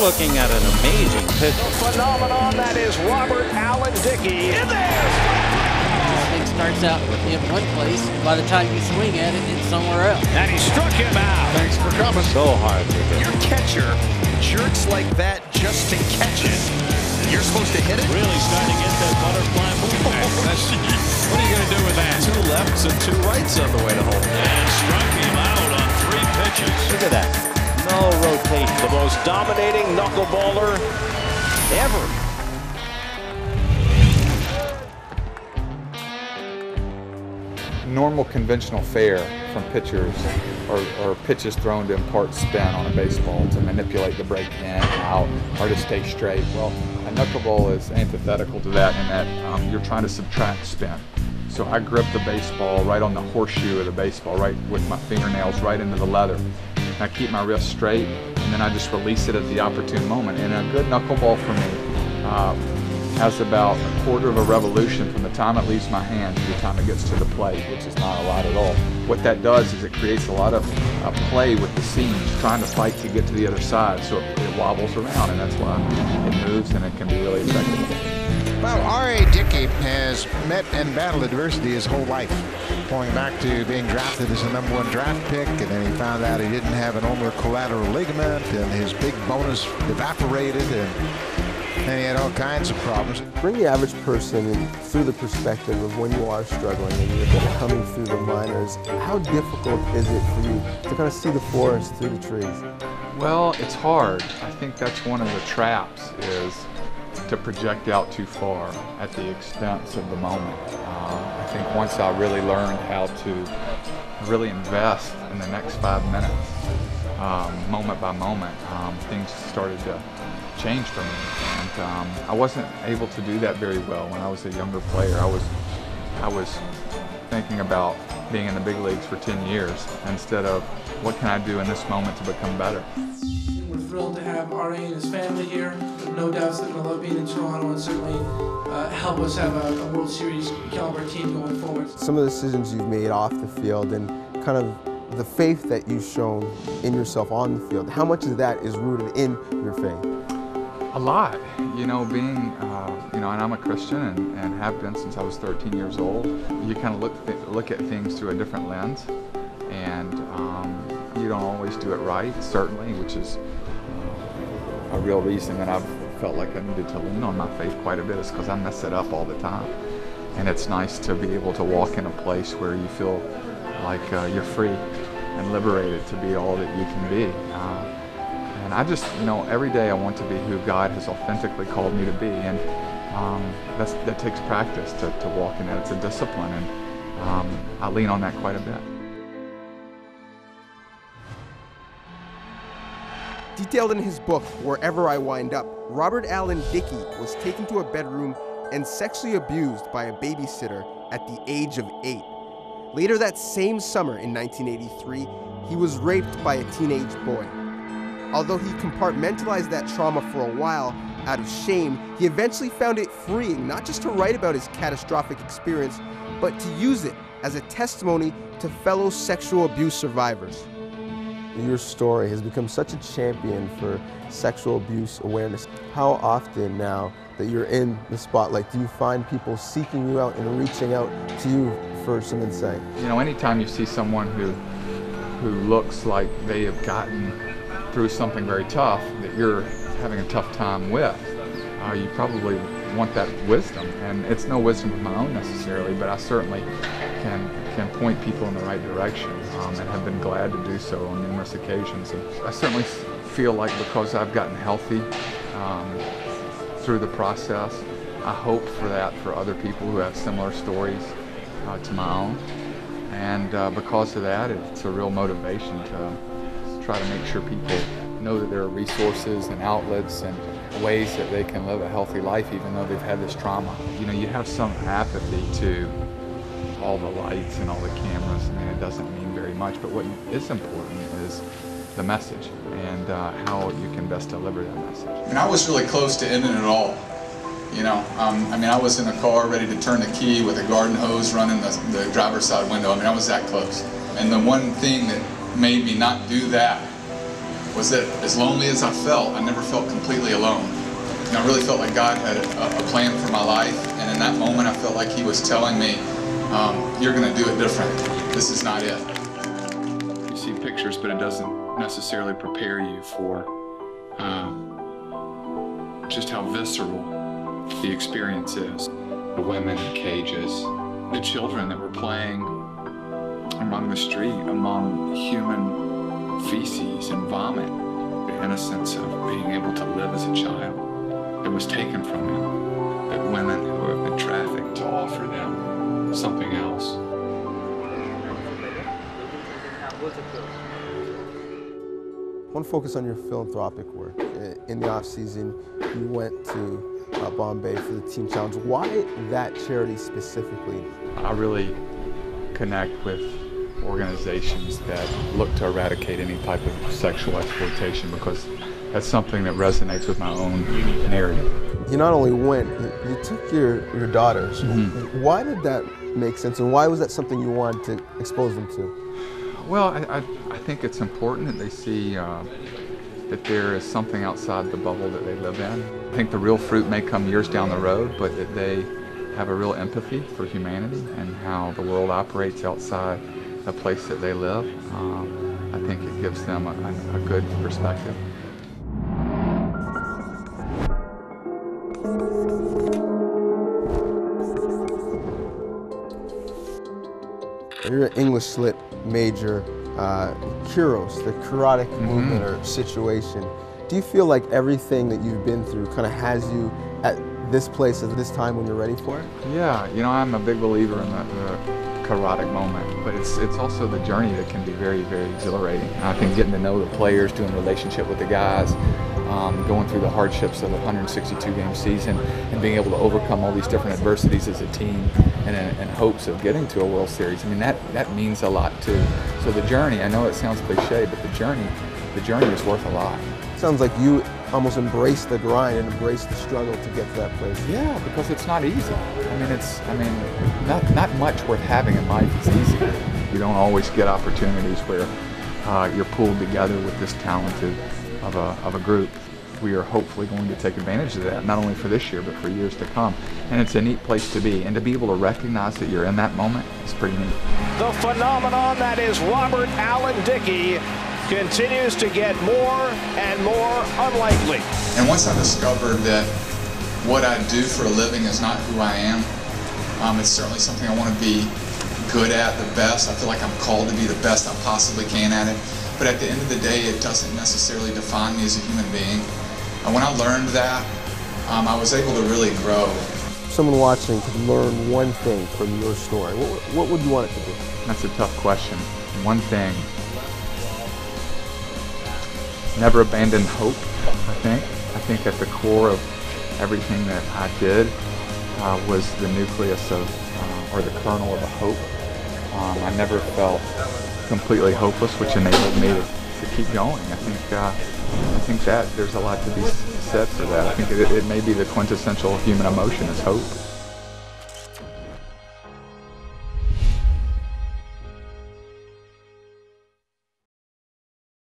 looking at an amazing pitch. The phenomenon that is Robert Allen Dickey. In there! Thing starts out with him one place, and by the time you swing at it, it's somewhere else. And he struck him out. Thanks for coming. So hard to hit. Your catcher jerks like that just to catch it. You're supposed to hit it? Really starting to get that butterfly moving back. What are you going to do with that? 2 lefts and 2 rights on the way to home. And struck him out on 3 pitches. Look at that. No rotation. The most dominating knuckleballer ever. Normal conventional fare from pitchers or pitches thrown to impart spin on a baseball to manipulate the break in, out, or to stay straight. Well, a knuckleball is antithetical to that in that you're trying to subtract spin. So I grip the baseball right on the horseshoe of the baseball, right with my fingernails right into the leather. And I keep my wrist straight, and then I just release it at the opportune moment. And a good knuckleball for me has about a quarter of a revolution from the time it leaves my hand to the time it gets to the plate, which is not a lot at all. What that does is it creates a lot of play with the seams, trying to fight to get to the other side, so it wobbles around, and that's why it moves and it can be really effective. Well, RA Dickey has met and battled adversity his whole life, going back to being drafted as a #1 draft pick, and then he found out he didn't have an ulnar collateral ligament, and his big bonus evaporated, and he had all kinds of problems. Bring the average person in through the perspective of when you are struggling and you're coming through the minors. How difficult is it for you to kind of see the forest through the trees? Well, it's hard. I think that's one of the traps, is to project out too far at the expense of the moment. I think once I really learned how to really invest in the next 5 minutes, moment by moment, things started to change for me. And I wasn't able to do that very well when I was a younger player. I was thinking about being in the big leagues for 10 years instead of what can I do in this moment to become better. We're thrilled to have RA and his family here. No doubts they're going to love being in Toronto and certainly help us have a World Series caliber team going forward. Some of the decisions you've made off the field and kind of the faith that you've shown in yourself on the field, how much of that is rooted in your faith? A lot, you know, being, and I'm a Christian and have been since I was 13 years old. You kind of look at things through a different lens, and you don't always do it right, certainly, which is a real reason that I've felt like I needed to lean on my faith quite a bit, is because I mess it up all the time. And it's nice to be able to walk in a place where you feel like you're free and liberated to be all that you can be. And I just, every day I want to be who God has authentically called me to be, and that takes practice to walk in that. It's a discipline, and I lean on that quite a bit. Detailed in his book, Wherever I Wind Up, Robert Allen Dickey was taken to a bedroom and sexually abused by a babysitter at the age of 8. Later that same summer in 1983, he was raped by a teenage boy. Although he compartmentalized that trauma for a while out of shame, he eventually found it freeing not just to write about his catastrophic experience, but to use it as a testimony to fellow sexual abuse survivors. Your story has become such a champion for sexual abuse awareness. How often now that you're in the spotlight do you find people seeking you out and reaching out to you for some insight? Anytime you see someone who looks like they have gotten through something very tough that you're having a tough time with, you probably want that wisdom. And it's no wisdom of my own necessarily, but I certainly can point people in the right direction, and have been glad to do so on numerous occasions. And I certainly feel like because I've gotten healthy through the process, I hope for that for other people who have similar stories to my own. And because of that, it's a real motivation to try to make sure people know that there are resources and outlets and ways that they can live a healthy life even though they've had this trauma. You have some apathy to all the lights and all the cameras. It doesn't mean very much, but what is important is the message and how you can best deliver that message. I was really close to ending it all. I was in a car ready to turn the key with a garden hose running the driver's side window. I was that close. And the one thing that made me not do that was that as lonely as I felt, I never felt completely alone. And I really felt like God had a plan for my life, and in that moment I felt like He was telling me, you're going to do it different. This is not it. You see pictures, but it doesn't necessarily prepare you for just how visceral the experience is. The women in cages, the children that were playing among the street, among human feces and vomit, the innocence of being able to live as a child that was taken from them, that women who have been trafficked to offer them something else. I want to focus on your philanthropic work. In the off-season, you went to Bombay for the Team Challenge. Why that charity specifically? I really connect with organizations that look to eradicate any type of sexual exploitation, because that's something that resonates with my own narrative. You not only went, you took your daughters. Mm-hmm. Why did that make sense, and why was that something you wanted to expose them to? Well, I think it's important that they see that there is something outside the bubble that they live in. I think the real fruit may come years down the road, but that they have a real empathy for humanity and how the world operates outside the place that they live. I think it gives them a good perspective. You're an English Lit major, Kuros, the karate movement or situation. Do you feel like everything that you've been through kind of has you at this place at this time when you're ready for it? Yeah, you know, I'm a big believer in the karate moment, but it's also the journey that can be very, very exhilarating. I think getting to know the players, doing a relationship with the guys, going through the hardships of a 162-game season and being able to overcome all these different adversities as a team in hopes of getting to a World Series. I mean, that means a lot too. So the journey, I know it sounds cliche, but the journey is worth a lot. Sounds like you almost embrace the grind and embrace the struggle to get to that place. Yeah, because it's not easy. Not much worth having in life is easy. You don't always get opportunities where you're pulled together with this talented of a group. We are hopefully going to take advantage of that, not only for this year, but for years to come. And it's a neat place to be. And to be able to recognize that you're in that moment is pretty neat. The phenomenon that is Robert Allen Dickey continues to get more and more unlikely. And once I discovered that what I do for a living is not who I am, it's certainly something I want to be good at, the best. I feel like I'm called to be the best I possibly can at it. But at the end of the day, it doesn't necessarily define me as a human being. And when I learned that, I was able to really grow. Someone watching could learn one thing from your story. What would you want it to be? That's a tough question. One thing. Never abandon hope, I think. I think at the core of everything that I did was the nucleus of, or the kernel of a hope. I never felt completely hopeless, which enabled me to keep going. I think that there's a lot to be said for that. I think it may be the quintessential human emotion is hope.